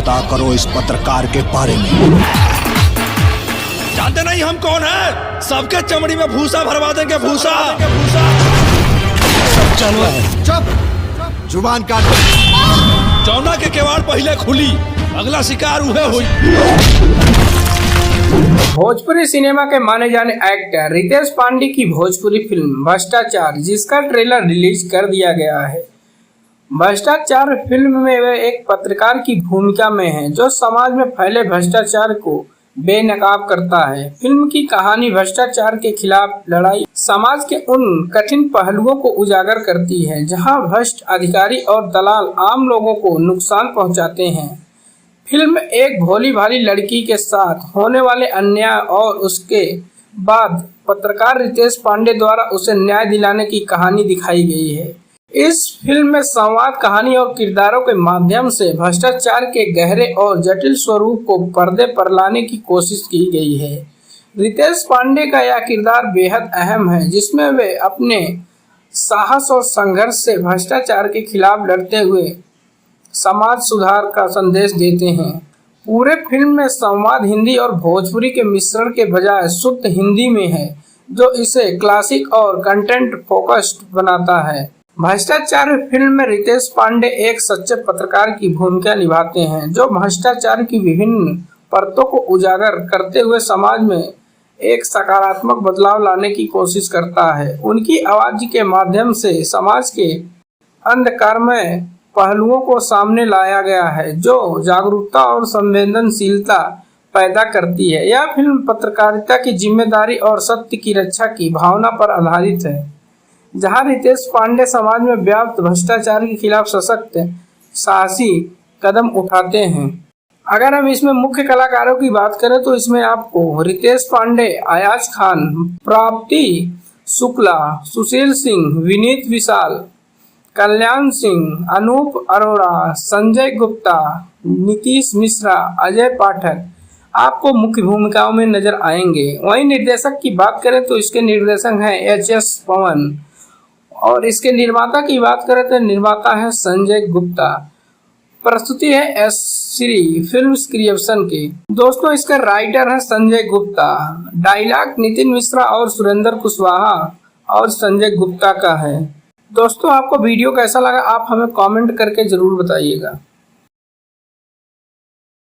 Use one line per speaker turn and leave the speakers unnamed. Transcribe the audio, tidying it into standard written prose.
पता करो इस पत्रकार के बारे में।
जानते नहीं हम कौन है? सबके चमड़ी में भूसा भरवा देंगे, भूसा।
सब चलो चुप, जुबान काट।
जौना के केवाड़ पहले खुली, अगला शिकार उहे हुई।
भोजपुरी सिनेमा के माने जाने एक्टर रितेश पांडे की भोजपुरी फिल्म भ्रष्टाचार, जिसका ट्रेलर रिलीज कर दिया गया है। भ्रष्टाचार फिल्म में वे एक पत्रकार की भूमिका में हैं, जो समाज में फैले भ्रष्टाचार को बेनकाब करता है। फिल्म की कहानी भ्रष्टाचार के खिलाफ लड़ाई समाज के उन कठिन पहलुओं को उजागर करती है, जहां भ्रष्ट अधिकारी और दलाल आम लोगों को नुकसान पहुंचाते हैं। फिल्म एक भोली भाली लड़की के साथ होने वाले अन्याय और उसके बाद पत्रकार रितेश पांडे द्वारा उसे न्याय दिलाने की कहानी दिखाई गई है। इस फिल्म में संवाद, कहानी और किरदारों के माध्यम से भ्रष्टाचार के गहरे और जटिल स्वरूप को पर्दे पर लाने की कोशिश की गई है। रितेश पांडे का यह किरदार बेहद अहम है, जिसमें वे अपने साहस और संघर्ष से भ्रष्टाचार के खिलाफ लड़ते हुए समाज सुधार का संदेश देते हैं। पूरे फिल्म में संवाद हिंदी और भोजपुरी के मिश्रण के बजाय शुद्ध हिंदी में है, जो इसे क्लासिक और कंटेंट फोकस्ड बनाता है। भ्रष्टाचार फिल्म में रितेश पांडे एक सच्चे पत्रकार की भूमिका निभाते हैं, जो भ्रष्टाचार की विभिन्न परतों को उजागर करते हुए समाज में एक सकारात्मक बदलाव लाने की कोशिश करता है। उनकी आवाज के माध्यम से समाज के अंधकारमय पहलुओं को सामने लाया गया है, जो जागरूकता और संवेदनशीलता पैदा करती है। यह फिल्म पत्रकारिता की जिम्मेदारी और सत्य की रक्षा की भावना पर आधारित है, जहां रितेश पांडे समाज में व्याप्त भ्रष्टाचार के खिलाफ सशक्त साहसी कदम उठाते हैं। अगर हम इसमें मुख्य कलाकारों की बात करें तो इसमें आपको रितेश पांडे, अयाज खान, प्राप्ति शुक्ला, सुशील सिंह, विनीत विशाल, कल्याण सिंह, अनूप अरोड़ा, संजय गुप्ता, नीतीश मिश्रा, अजय पाठक आपको मुख्य भूमिकाओं में नजर आएंगे। वहीं निर्देशक की बात करें तो इसके निर्देशक हैं एच.एस. पवन, और इसके निर्माता की बात करें तो निर्माता है संजय गुप्ता। प्रस्तुति है एस श्री फिल्म्स क्रिएशन की। दोस्तों, इसका राइटर है संजय गुप्ता, डायलॉग नितिन मिश्रा और सुरेंद्र कुशवाहा और संजय गुप्ता का है। दोस्तों, आपको वीडियो कैसा लगा आप हमें कमेंट करके जरूर बताइएगा।